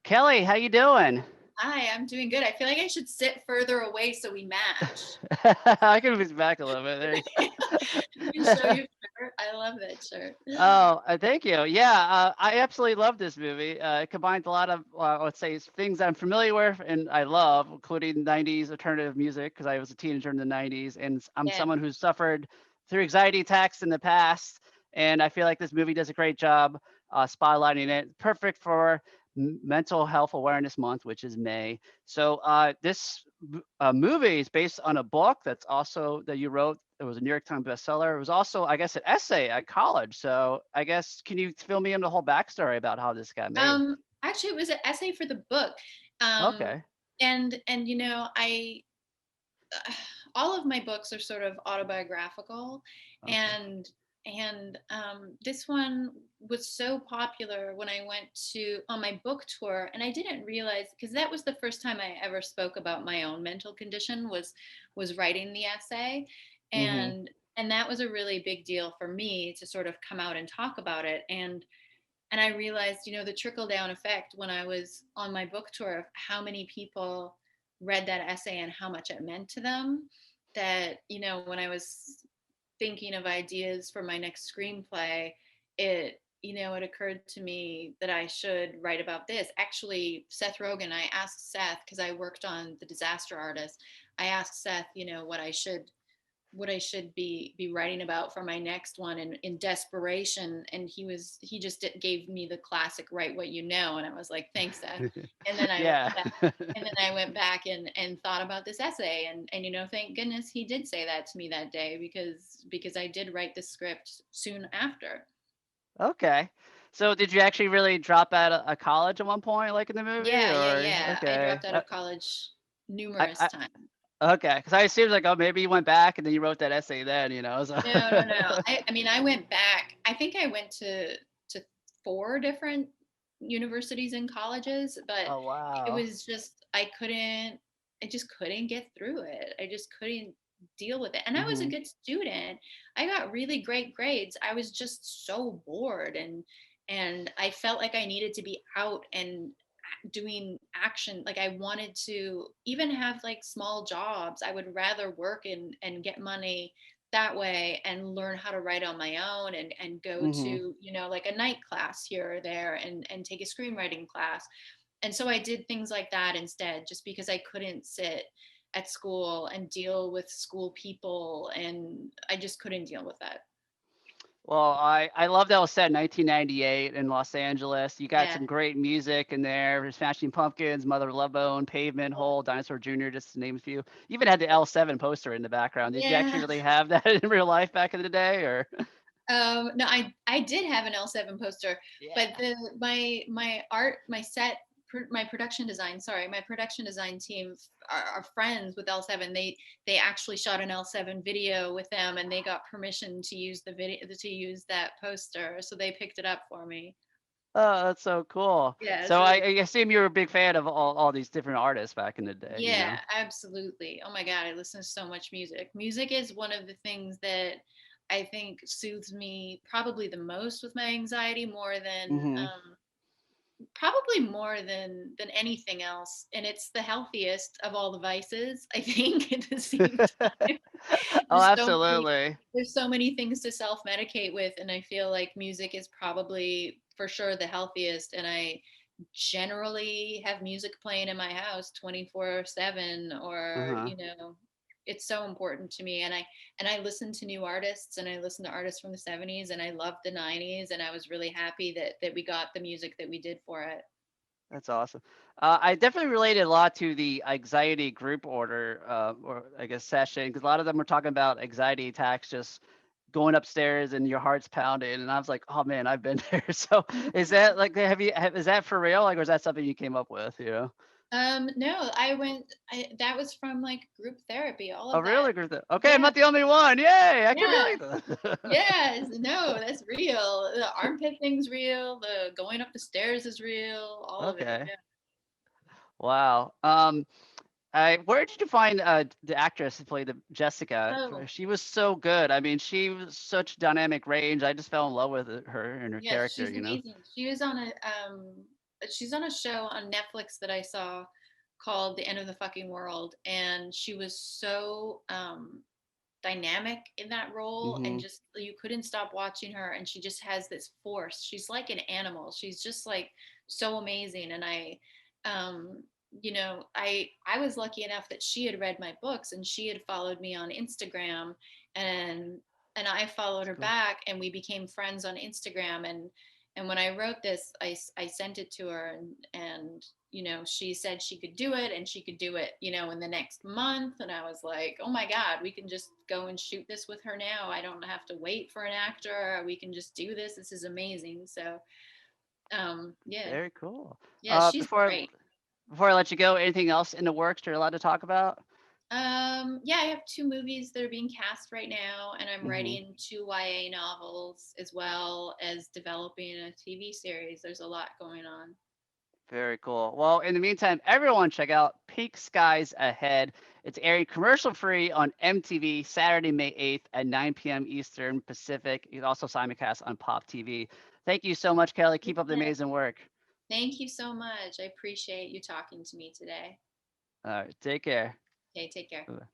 Kelly, how you doing? Hi, I'm doing good. I feel like I should sit further away so we match. I can move back a little bit. There Let me you show go. you shirt. I love that shirt. Oh, thank you. Yeah, I absolutely love this movie. It combines a lot of, let's say, things I'm familiar with and I love, including '90s alternative music because I was a teenager in the '90s, and I'm Yeah. someone who's suffered through anxiety attacks in the past, and I feel like this movie does a great job spotlighting it. Perfect for Mental Health Awareness Month, which is May. So this movie is based on a book that's also that you wrote. It was a New York Times bestseller. It was also, I guess, an essay at college. So I guess, can you fill me in the whole backstory about how this got made? Actually, it was an essay for the book. Um, Okay. and I all of my books are sort of autobiographical, Okay. and this one was so popular when I went to on my book tour, and I didn't realize because that was the first time I ever spoke about my own mental condition was writing the essay, Mm-hmm. and that was a really big deal for me to sort of come out and talk about it. And I realized, the trickle down effect when I was on my book tour of how many people read that essay and how much it meant to them. That, when I was thinking of ideas for my next screenplay, it occurred to me that I should write about this. Actually, Seth Rogen, I asked Seth, because I worked on The Disaster Artist, I asked Seth, what I should be writing about for my next one in desperation, and he just gave me the classic write what you know, and I was like, thanks, Seth. And then I went Yeah. back and then I went back and thought about this essay, and thank goodness he did say that to me that day, because I did write the script soon after. Okay. So did you actually really drop out of college at one point, like in the movie, Yeah, yeah, or yeah, I okay? dropped out of college I, numerous I times. okay, because I assumed like, oh, maybe you went back and then you wrote that essay then, you know? So. No, no, no. I mean, I went back. I think I went to four different universities and colleges, but Oh it wow. was just I just couldn't get through it. I just couldn't deal with it. And I was a Mm-hmm. good student. I got really great grades. I was just so bored, and I felt like I needed to be out and doing action. Like, I wanted to even have like small jobs. I would rather work and get money that way and learn how to write on my own, and go Mm-hmm. to, like a night class here or there, and take a screenwriting class. And so I did things like that instead, just because I couldn't sit at school and deal with school people, and I just couldn't deal with that. Well, I love that was set in 1998 in Los Angeles. You got Yeah. some great music in there: Smashing Pumpkins, Mother Love Bone, Pavement, Hole, Dinosaur Jr., just to name a few. You even had the L7 poster in the background. Did you actually Yeah. really have that in real life back in the day, or? No, I did have an L7 poster, but Yeah. my art, my production design, sorry, my production design team are friends with L7. They actually shot an L7 video with them, and they got permission to use the video, to use that poster, so they picked it up for me. Oh, that's so cool. Yeah, it's So I really. assume you were a big fan of all these different artists back in the day, you Yeah, know? absolutely. Oh my God, I listen to so much music. Music is one of the things that I think soothes me probably the most with my anxiety, Hmm. probably more than anything else, and it's the healthiest of all the vices, I think. At the same time, Oh, there's so many absolutely. there's so many things to self-medicate with, and I feel like music is probably for sure the healthiest. And I generally have music playing in my house 24/7, or Uh-huh. it's so important to me. And I listen to new artists, and I listen to artists from the 70s, and I love the 90s, and I was really happy that we got the music that we did for it. That's awesome. I definitely related a lot to the anxiety group order, or I guess session, because a lot of them were talking about anxiety attacks, just going upstairs and your heart's pounding, and I was like, oh man, I've been there. So is that like, is that for real? Like, or is that something you came up with? You know? No, that was from like group therapy, all Oh, of that. really? Okay, I'm Yeah, not the only one. Yay! I can yeah, relate to that. yes, no, that's real. The armpit thing's real. The going up the stairs is real. All of it. Okay. Wow. Where did you find the actress who played the Jessica? Oh, She was so good. I mean, she was such dynamic range. I just fell in love with her and her yes, character, she's you know? amazing. She was on she's on a show on Netflix that I saw called The End of the Fucking World, and she was so dynamic in that role, and Hmm. just you couldn't stop watching her, and she just has this force. She's like an animal. She's just like so amazing. And um I was lucky enough that she had read my books and she had followed me on Instagram, and I followed That's her cool. back, and we became friends on Instagram. And when I wrote this, I sent it to her, and she said she could do it, and she could do it, in the next month. And I was like, oh my God, we can just go and shoot this with her now. I don't have to wait for an actor. We can just do this. This is amazing. So, yeah, Very cool. yeah, she's Before great. I let you go, anything else in the works you're allowed to talk about? Yeah, I have two movies that are being cast right now, and I'm Hmm. writing two YA novels as well as developing a TV series. There's a lot going on. Very cool. Well, in the meantime, everyone check out Pink Skies Ahead. It's airing commercial free on MTV Saturday, May 8th at 9 p.m. Eastern Pacific. You can also simulcast on Pop TV. Thank you so much, Kelly. Keep up the Yeah. amazing work. Thank you so much. I appreciate you talking to me today. All right, take care. Okay, take care. Bye.